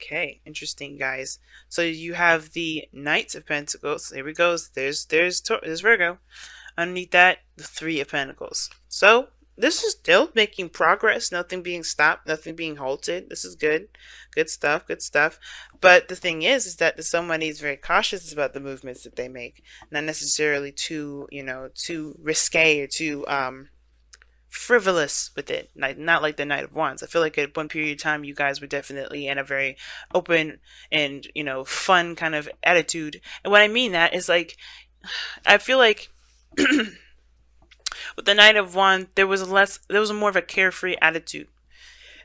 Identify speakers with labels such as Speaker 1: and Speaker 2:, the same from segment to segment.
Speaker 1: Okay, interesting, guys. So you have the Knight of Pentacles. There we go. There's Virgo. Underneath that, the Three of Pentacles. So this is still making progress. Nothing being stopped. Nothing being halted. This is good. Good stuff. Good stuff. But the thing is that the somebody is very cautious about the movements that they make. Not necessarily too, too risque or too frivolous with it, like not like the Knight of Wands. I feel like at one period of time you guys were definitely in a very open and fun kind of attitude. And what I mean that is like I feel like with the Knight of Wands there was more of a carefree attitude.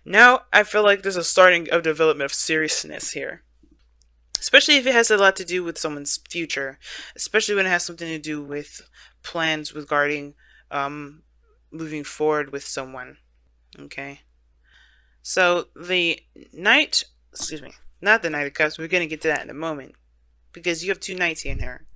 Speaker 1: Now I feel like there's a starting of development of seriousness here. Especially if it has a lot to do with someone's future, especially when it has something to do with plans regarding moving forward with someone. Okay. So the Knight, excuse me, not the Knight of Cups. We're gonna get to that in a moment because you have two knights in here.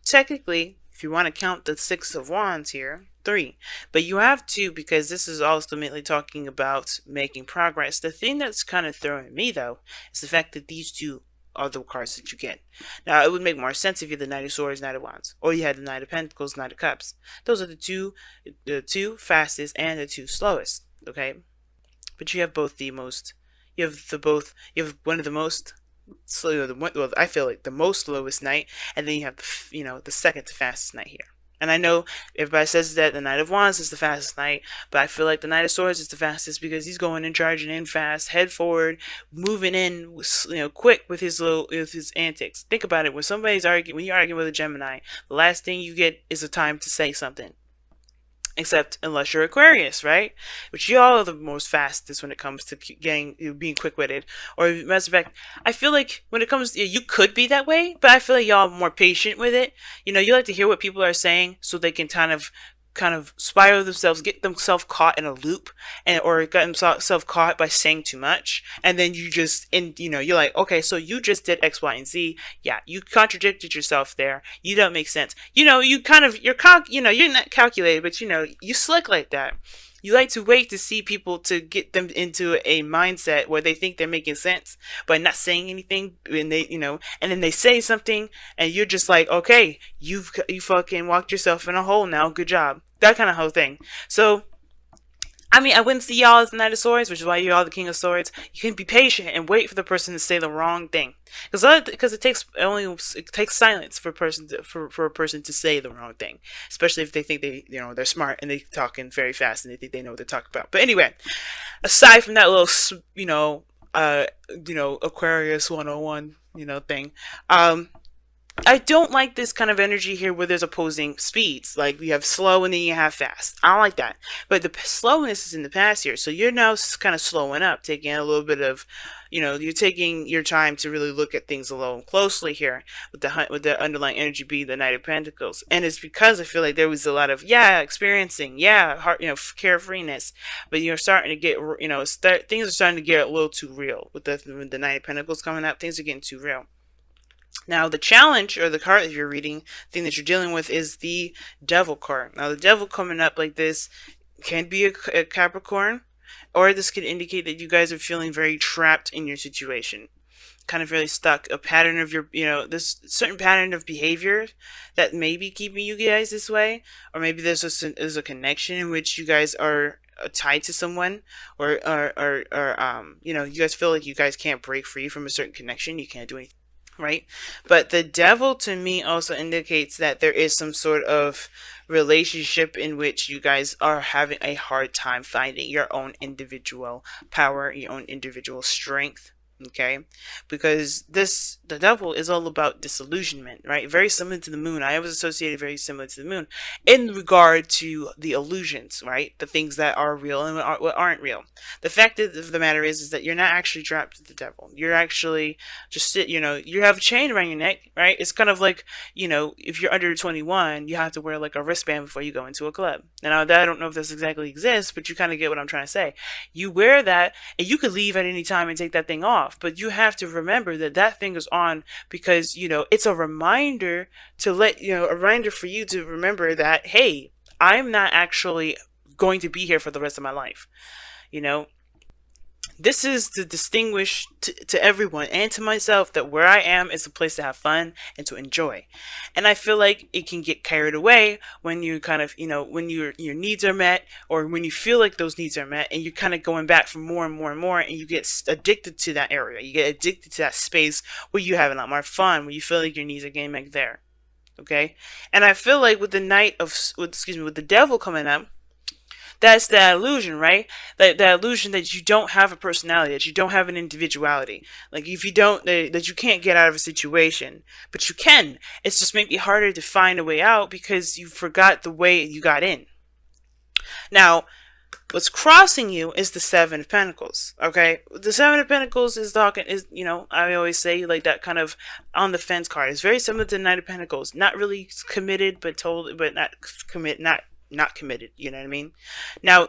Speaker 1: Technically, if you want to count the Six of Wands here, three, but you have two because this is ultimately talking about making progress. The thing that's kind of throwing me though is the fact that these two are the cards that you get. Now, it would make more sense if you had the Knight of Swords, Knight of Wands, or you had the Knight of Pentacles, Knight of Cups. Those are the two fastest and the two slowest. Okay, but you have both the most. You have one of the most slow. Well, I feel like the most slowest knight, and then you have the second to fastest knight here. And I know everybody says that the Knight of Wands is the fastest knight, but I feel like the Knight of Swords is the fastest because he's going and charging in fast, head forward, moving in, quick with his antics. Think about it: when you're arguing with a Gemini, the last thing you get is a time to say something. Except unless you're Aquarius, right? Which y'all are the most fastest when it comes to being quick-witted. Or matter of fact, I feel like when it comes to, you could be that way, but I feel like y'all are more patient with it. You like to hear what people are saying so they can kind of spiral themselves, get themselves caught in a loop, or get themselves caught by saying too much, and then you're like, okay, so you just did X, Y, and Z. Yeah, you contradicted yourself there. You don't make sense. You're not calculated, but you slick like that. You like to wait to see people to get them into a mindset where they think they're making sense by not saying anything, and then they say something, and you're just like, okay, you fucking walked yourself in a hole now. Good job. That kind of whole thing. So I mean, I wouldn't see y'all as the Knight of Swords, which is why you're all the King of Swords. You can be patient and wait for the person to say the wrong thing, because it takes silence for a person to say the wrong thing, especially if they think they're smart and they talking very fast and they think they know what they're talking about. But anyway, aside from that little Aquarius 101 thing, I don't like this kind of energy here where there's opposing speeds. Like we have slow and then you have fast. I don't like that. But the slowness is in the past here. So you're now kind of slowing up, taking a little bit of, you're taking your time to really look at things a little closely here with the underlying energy being the Knight of Pentacles. And it's because I feel like there was a lot of, experiencing, heart, carefreeness. But you're starting to get, things are starting to get a little too real with the Knight of Pentacles coming up. Things are getting too real. Now, the challenge or the card that you're reading, thing that you're dealing with, is the Devil card. Now, the Devil coming up like this can be a Capricorn, or this could indicate that you guys are feeling very trapped in your situation, kind of really stuck. A pattern of this certain pattern of behavior that may be keeping you guys this way, or maybe there's a connection in which you guys are tied to someone, or you guys feel like you guys can't break free from a certain connection. You can't do anything. Right? But the Devil to me also indicates that there is some sort of relationship in which you guys are having a hard time finding your own individual power, your own individual strength. Okay, because the Devil is all about disillusionment, right? Very similar to the moon. I always associated very similar to the moon in regard to the illusions, right? The things that are real and what aren't real. The fact of the matter is that you're not actually trapped with the Devil. You're actually you have a chain around your neck, right? It's kind of like, if you're under 21, you have to wear like a wristband before you go into a club. Now, I don't know if this exactly exists, but you kind of get what I'm trying to say. You wear that and you could leave at any time and take that thing off. But you have to remember that thing is on because, it's a reminder a reminder for you to remember that, hey, I'm not actually going to be here for the rest of my life, This is to distinguish to everyone and to myself that where I am is a place to have fun and to enjoy. And I feel like it can get carried away when you kind of, when your needs are met, or when you feel like those needs are met, and you're kind of going back for more and more and more, and you get addicted to that area. You get addicted to that space where you have a lot more fun, where you feel like your needs are getting met there. Okay? And I feel like with the with the devil coming up, that's that illusion, right? That illusion that you don't have a personality, that you don't have an individuality. Like if you don't, that you can't get out of a situation, but you can. It's just maybe harder to find a way out because you forgot the way you got in. Now, what's crossing you is the Seven of Pentacles. Okay, the Seven of Pentacles is talking is I always say like that kind of on the fence card. It's very similar to the Knight of Pentacles. Not really committed, but not committed. You know what I mean? Now,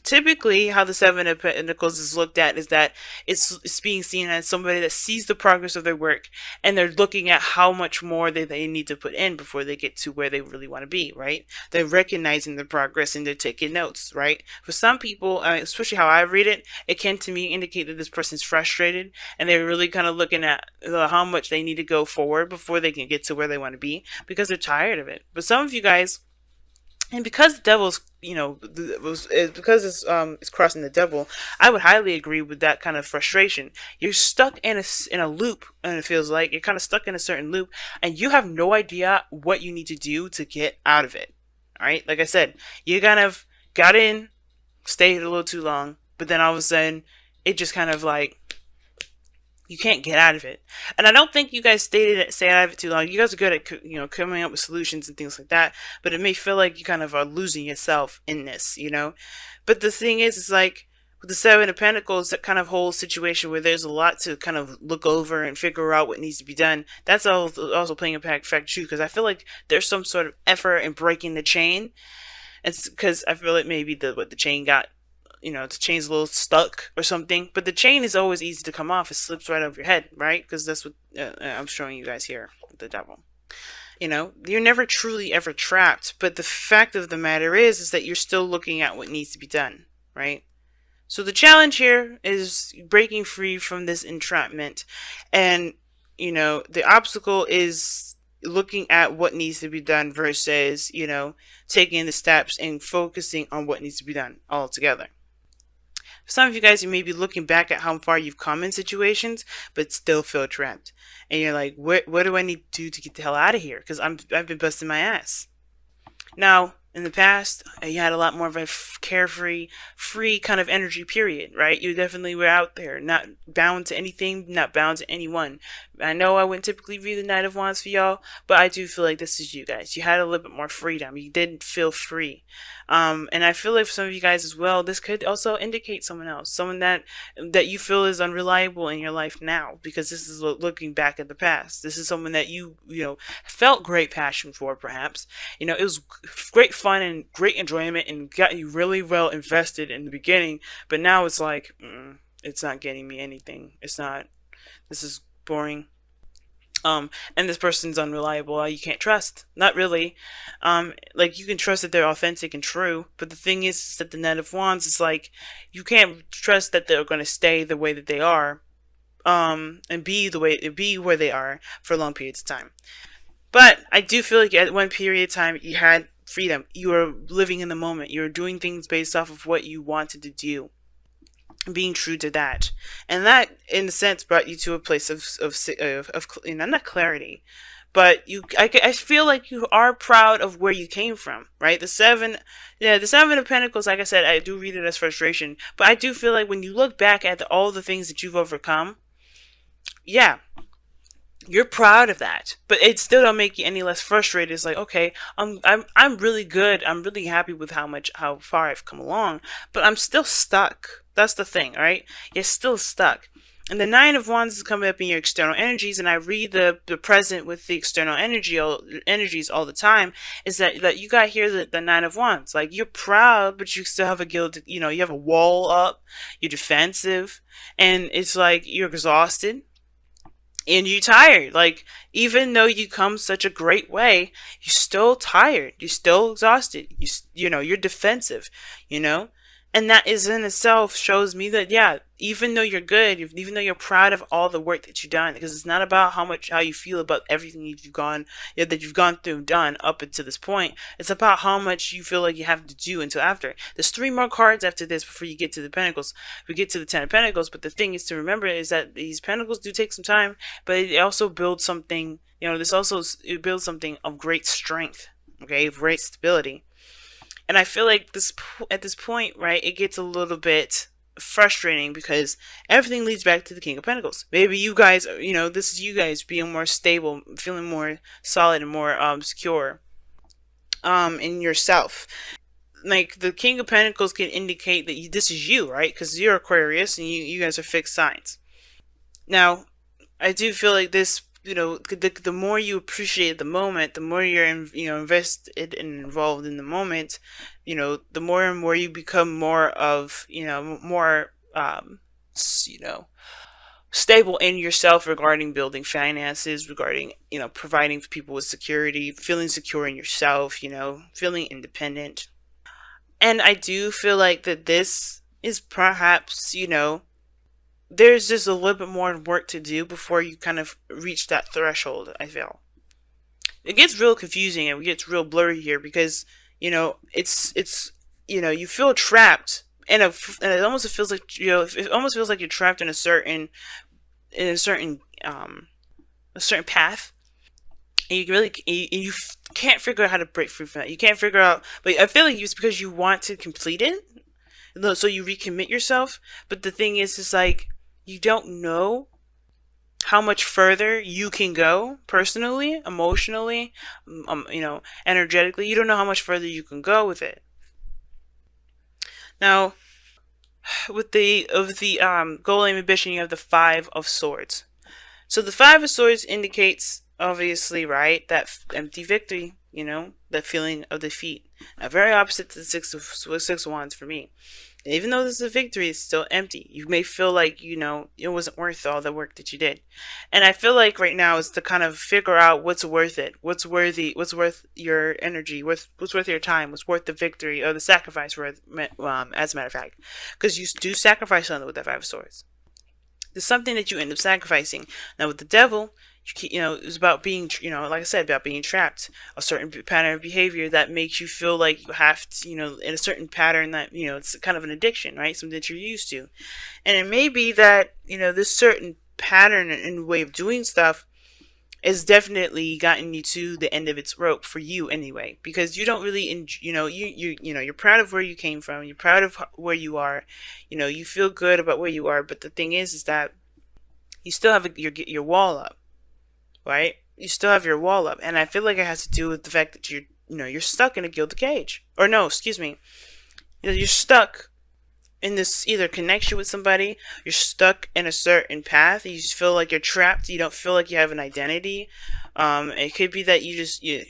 Speaker 1: typically how the Seven of Pentacles is looked at is that it's being seen as somebody that sees the progress of their work, and they're looking at how much more they need to put in before they get to where they really want to be, right? They're recognizing the progress and they're taking notes, right? For some people, especially how I read it, it can to me indicate that this person's frustrated and they're really kind of looking at how much they need to go forward before they can get to where they want to be because they're tired of it. But some of you guys, and because the devil's, because it's crossing the devil, I would highly agree with that kind of frustration. You're stuck in a loop, and it feels like you're kind of stuck in a certain loop, and you have no idea what you need to do to get out of it. All right, like I said, you kind of got in, stayed a little too long, but then all of a sudden, it just kind of like you can't get out of it. And I don't think you guys stay out of it too long. You guys are good at coming up with solutions and things like that, but it may feel like you kind of are losing yourself in this, But the thing is, it's like with the Seven of Pentacles, that kind of whole situation where there's a lot to kind of look over and figure out what needs to be done. That's also playing a factor too, because I feel like there's some sort of effort in breaking the chain. It's because I feel like maybe the chain got, the chain's a little stuck or something. But the chain is always easy to come off. It slips right over your head, right? Because that's what I'm showing you guys here with the devil. You're never truly ever trapped. But the fact of the matter is that you're still looking at what needs to be done, right? So the challenge here is breaking free from this entrapment. And, the obstacle is looking at what needs to be done versus, taking the steps and focusing on what needs to be done altogether. Some of you guys, you may be looking back at how far you've come in situations, but still feel trapped. And you're like, what do I need to do to get the hell out of here? Because I've been busting my ass. Now, in the past, you had a lot more of a carefree, free kind of energy period, right? You definitely were out there, not bound to anything, not bound to anyone. I know I wouldn't typically read the Knight of Wands for y'all, but I do feel like this is you guys. You had a little bit more freedom. You didn't feel free. And I feel like for some of you guys as well, this could also indicate someone else, someone that you feel is unreliable in your life now, because this is looking back at the past. This is someone that you felt great passion for, perhaps. It was great fun and great enjoyment and got you really well invested in the beginning, but now it's like, it's not getting me anything. It's not, this is boring. And this person's unreliable. You can't trust. Not really. Like you can trust that they're authentic and true, but the thing is that the Knight of Wands is like, you can't trust that they're going to stay the way that they are, and be where they are for long periods of time. But I do feel like at one period of time you had freedom. You were living in the moment. You were doing things based off of what you wanted to do, being true to that, and that in a sense brought you to a place of not clarity, but I feel like you are proud of where you came from, right? The Seven of Pentacles, like I said, I do read it as frustration, but I do feel like when you look back at all the things that you've overcome, yeah, you're proud of that, but it still don't make you any less frustrated. It's like, okay, I'm really good. I'm really happy with how far I've come along, but I'm still stuck. That's the thing, right? You're still stuck. And the Nine of Wands is coming up in your external energies, and I read the present with the external energies all the time. Is that you got here the Nine of Wands? Like you're proud, but you still have a guilt. You have a wall up. You're defensive, and it's like you're exhausted. And you're tired. Like, even though you come such a great way, you're still tired. You're still exhausted. You're defensive, And that is in itself shows me that, yeah, even though you're good, even though you're proud of all the work that you've done, because it's not about how you feel about everything that you've gone, yeah, that you've gone through and done up until this point. It's about how much you feel like you have to do until after. There's 3 more cards after this before you get to the Pentacles. We get to the 10 of Pentacles, but the thing is to remember is that these Pentacles do take some time, but it also builds something. It builds something of great strength. Okay, of great stability. And I feel like at this point, right, it gets a little bit frustrating because everything leads back to the King of Pentacles. Maybe you guys, this is you guys being more stable, feeling more solid and more secure in yourself. Like the King of Pentacles can indicate that this is you, right? Because you're Aquarius and you guys are fixed signs. Now, I do feel like this, the more you appreciate the moment, the more you're invested and involved in the moment, the more and more you become more of, more stable in yourself regarding building finances, regarding, providing people with security, feeling secure in yourself, feeling independent. And I do feel like that this is perhaps, there's just a little bit more work to do before you kind of reach that threshold, I feel. It gets real confusing and it gets real blurry here because, it's you feel trapped and it almost feels like, it almost feels like you're trapped in a certain path. And you can't figure out how to break free from that. You can't figure out, but I feel like it's because you want to complete it, so you recommit yourself. But the thing is, it's like you don't know how much further you can go personally, emotionally, energetically. You don't know how much further you can go with it. Now, with the goal, aim, ambition, you have the 5 of Swords. So the 5 of Swords indicates, obviously, right, that empty victory, that feeling of defeat. Now, very opposite to the 6 of Wands for me. And even though this is a victory, it's still empty. You may feel like, it wasn't worth all the work that you did. And I feel like right now is to kind of figure out what's worth it, what's worth your energy, what's worth your time, what's worth the victory or the sacrifice, as a matter of fact. Because you do sacrifice something with that 5 of Swords. There's something that you end up sacrificing. Now with the Devil, it's about being, like I said, about being trapped. A certain pattern of behavior that makes you feel like you have to, in a certain pattern that, it's kind of an addiction, right? Something that you're used to. And it may be that, this certain pattern and way of doing stuff is definitely gotten you to the end of its rope for you anyway, because you don't really, you're proud of where you came from. You're proud of where you are. You feel good about where you are. But the thing is that you still have your wall up. Right? You still have your wall up. And I feel like it has to do with the fact that you're stuck in a gilded cage. Or no, excuse me. You're stuck in this either connection with somebody, you're stuck in a certain path, you just feel like you're trapped, you don't feel like you have an identity. It could be that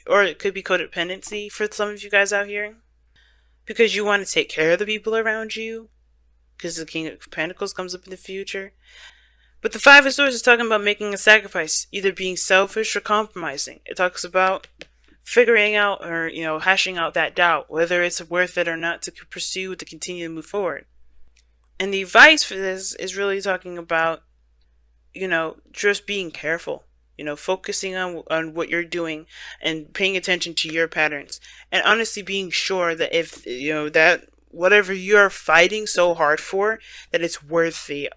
Speaker 1: or it could be codependency for some of you guys out here. Because you want to take care of the people around you. Because the King of Pentacles comes up in the future. But the 5 of Swords is talking about making a sacrifice, either being selfish or compromising. It talks about figuring out or, hashing out that doubt, whether it's worth it or not to pursue, to continue to move forward. And the advice for this is really talking about, just being careful, focusing on what you're doing and paying attention to your patterns. And honestly being sure that if, that whatever you're fighting so hard for, that it's worth it.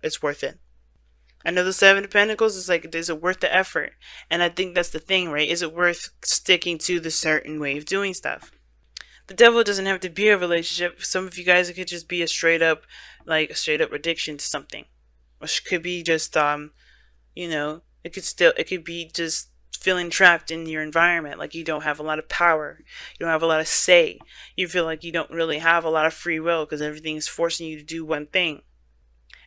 Speaker 1: I know the 7 of Pentacles is like, is it worth the effort? And I think that's the thing, right? Is it worth sticking to the certain way of doing stuff? The Devil doesn't have to be a relationship. Some of you guys, it could just be a straight up addiction to something. Which could be just, it could be just feeling trapped in your environment. Like you don't have a lot of power. You don't have a lot of say. You feel like you don't really have a lot of free will because everything is forcing you to do one thing.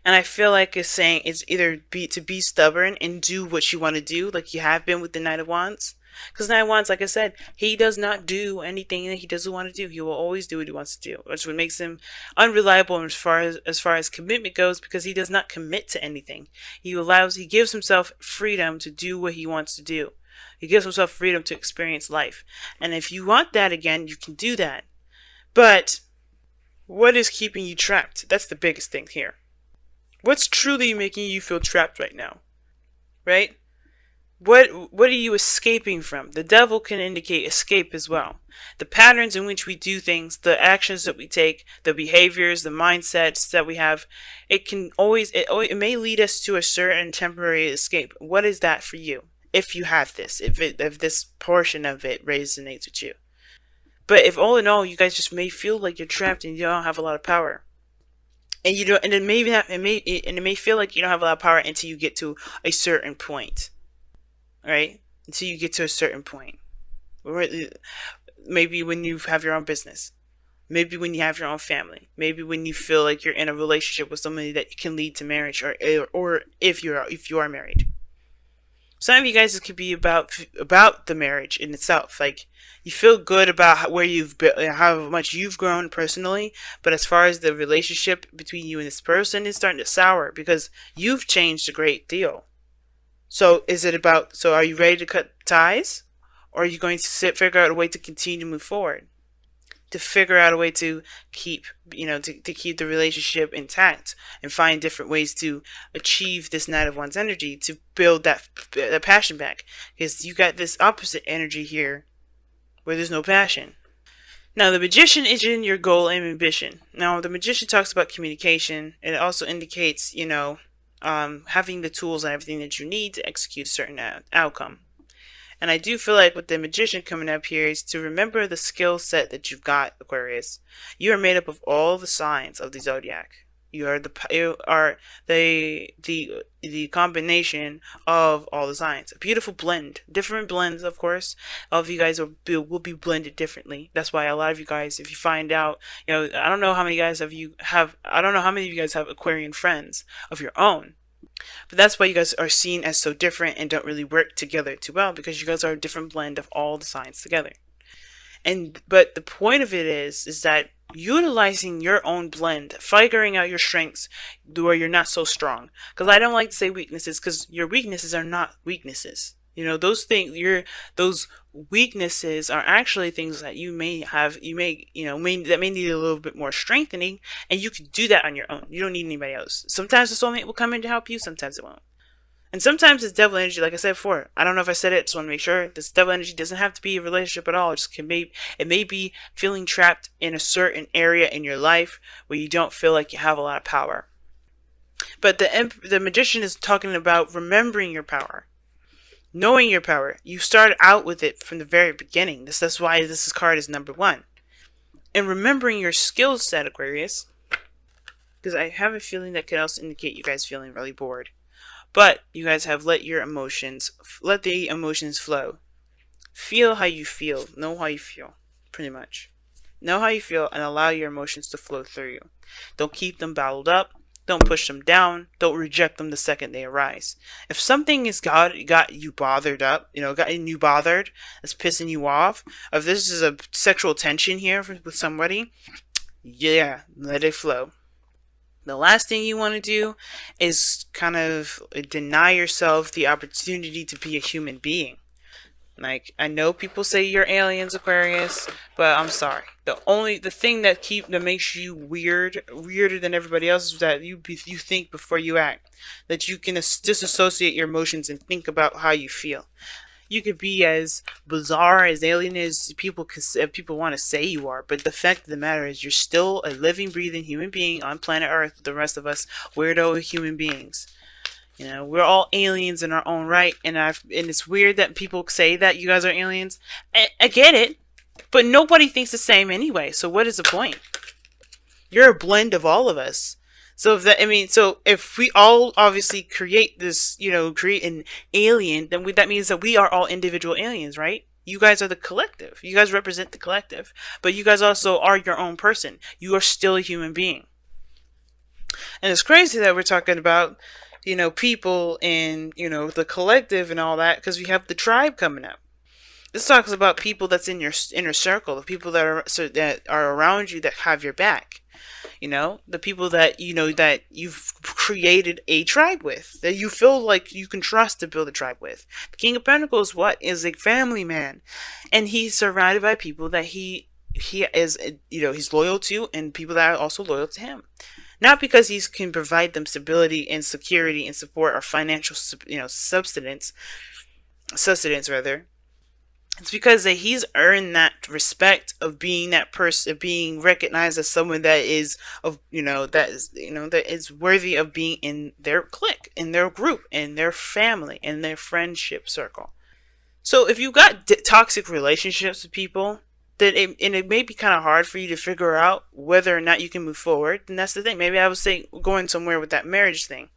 Speaker 1: And I feel like it's saying it's either to be stubborn and do what you want to do, like you have been with the Knight of Wands. Because Knight of Wands, like I said, he does not do anything that he doesn't want to do. He will always do what he wants to do, which what makes him unreliable as far as commitment goes, because he does not commit to anything. He gives himself freedom to do what he wants to do. He gives himself freedom to experience life. And if you want that again, you can do that. But What is keeping you trapped? That's the biggest thing here. What's truly making you feel trapped right now? Right? What are you escaping from? The devil can indicate escape as well. The patterns in which we do things, the actions that we take, the behaviors, the mindsets that we have, it may lead us to a certain temporary escape. What is that for you? If you have this, if this portion of it resonates with you. But if all in all you guys just may feel like you're trapped and you don't have a lot of power, and you don't, and it may feel like you don't have a lot of power until you get to a certain point, right? Until you get to a certain point, maybe when you have your own business, maybe when you have your own family, maybe when you feel like you're in a relationship with somebody that can lead to marriage, or if you are married. Some of you guys, it could be about the marriage in itself. Like, you feel good about where you've been, how much you've grown personally, but as far as the relationship between you and this person is starting to sour because you've changed a great deal. So are you ready to cut ties, or are you going to figure out a way to continue to move forward? To figure out a way to keep, to keep the relationship intact and find different ways to achieve this Knight of Wands energy, to build that passion back. Because you got this opposite energy here where there's no passion. Now, the Magician is in your goal and ambition. Now, the Magician talks about communication. It also indicates, having the tools and everything that you need to execute a certain outcome. And I do feel like with the Magician coming up here is to remember the skill set that you've got, Aquarius. You are made up of all the signs of the zodiac. You are the combination of all the signs. A beautiful blend, different blends, of course. All of you guys will be blended differently. That's why a lot of you guys, if you find out, I don't know how many guys of you have Aquarian friends of your own. But that's why you guys are seen as so different and don't really work together too well, because you guys are a different blend of all the signs together. But the point of it is that utilizing your own blend, figuring out your strengths where you're not so strong. Because I don't like to say weaknesses, because your weaknesses are not weaknesses. Those weaknesses are actually things that you may have, that may need a little bit more strengthening, and you can do that on your own. You don't need anybody else. Sometimes the soulmate will come in to help you, sometimes it won't. And sometimes it's devil energy, like I said before. I don't know if I said it, so I want to make sure. This devil energy doesn't have to be a relationship at all. It may be feeling trapped in a certain area in your life where you don't feel like you have a lot of power. But the Magician is talking about remembering your power. Knowing your power. You start out with it from the very beginning. That's why this card is number 1. And remembering your skill set, Aquarius. Because I have a feeling that could also indicate you guys feeling really bored. But you guys have let the emotions flow. Feel how you feel. Know how you feel. Pretty much. Know how you feel and allow your emotions to flow through you. Don't keep them bottled up. Don't push them down. Don't reject them the second they arise. If something has got you bothered up, gotten you bothered, that's pissing you off, if this is a sexual tension here with somebody, yeah, let it flow. The last thing you want to do is kind of deny yourself the opportunity to be a human being. Like, I know people say you're aliens, Aquarius, but I'm sorry. The thing that makes you weirder than everybody else, is that you think before you act. That you can disassociate your emotions and think about how you feel. You could be as bizarre, as alien as people want to say you are, but the fact of the matter is you're still a living, breathing human being on planet Earth with the rest of us weirdo human beings. We're all aliens in our own right, and it's weird that people say that you guys are aliens. I get it, but nobody thinks the same anyway, so what is the point? You're a blend of all of us. So if we all obviously create this, create an alien, then that means that we are all individual aliens, right? You guys are the collective. You guys represent the collective, but you guys also are your own person. You are still a human being. And it's crazy that we're talking about, people and, the collective and all that, because we have the tribe coming up. This talks about people that's in your inner circle, the people that are around you that have your back. The people that that you've created a tribe with, that you feel like you can trust to build a tribe with. The King of Pentacles is a family man, and he's surrounded by people that he he is, he's loyal to, and people that are also loyal to him. Not because he can provide them stability and security and support or financial, sustenance rather. It's because that he's earned that respect of being that person, of being recognized as someone that is that is worthy of being in their clique, in their group, in their family, in their friendship circle. So if you've got toxic relationships with people, then it may be kind of hard for you to figure out whether or not you can move forward. And that's the thing. Maybe I was saying going somewhere with that marriage thing.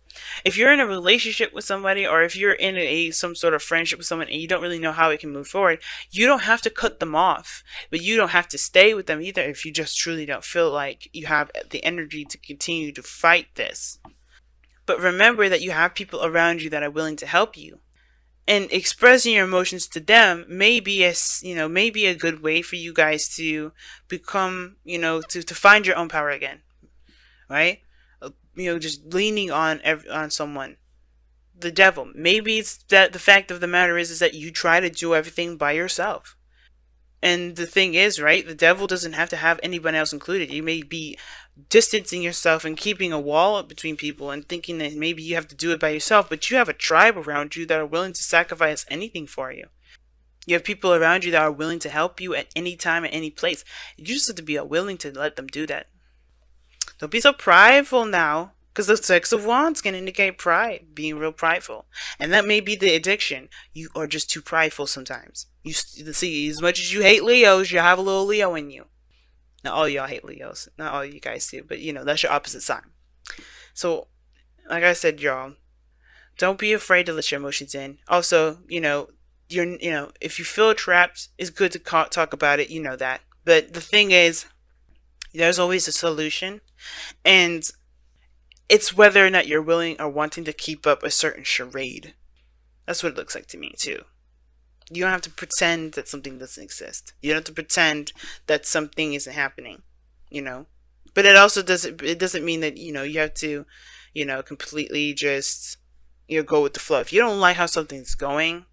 Speaker 1: If you're in a relationship with somebody, or if you're in some sort of friendship with someone and you don't really know how it can move forward, you don't have to cut them off, but you don't have to stay with them either if you just truly don't feel like you have the energy to continue to fight this. But remember that you have people around you that are willing to help you. And expressing your emotions to them may be a good way for you guys to become, to find your own power again, right? Just leaning on someone, the devil. Maybe it's that the fact of the matter is that you try to do everything by yourself. And the thing is, right, the devil doesn't have to have anyone else included. You may be distancing yourself and keeping a wall up between people and thinking that maybe you have to do it by yourself, but you have a tribe around you that are willing to sacrifice anything for you. You have people around you that are willing to help you at any time, at any place. You just have to be willing to let them do that. Don't be so prideful now, because the Six of Wands can indicate pride, being real prideful. And that may be the addiction. You are just too prideful sometimes. You see, as much as you hate Leos, you have a little Leo in you. Not all y'all hate Leos. Not all you guys do, but that's your opposite sign. So, like I said, y'all, don't be afraid to let your emotions in. Also, if you feel trapped, it's good to talk about it. You know that. But the thing is, there's always a solution, and it's whether or not you're willing or wanting to keep up a certain charade. That's what it looks like to me too. You don't have to pretend that something doesn't exist. You don't have to pretend that something isn't happening, But it also doesn't mean that, you have to, completely just, go with the flow. If you don't like how something's going,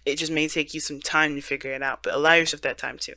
Speaker 1: it just may take you some time to figure it out, but allow yourself that time too.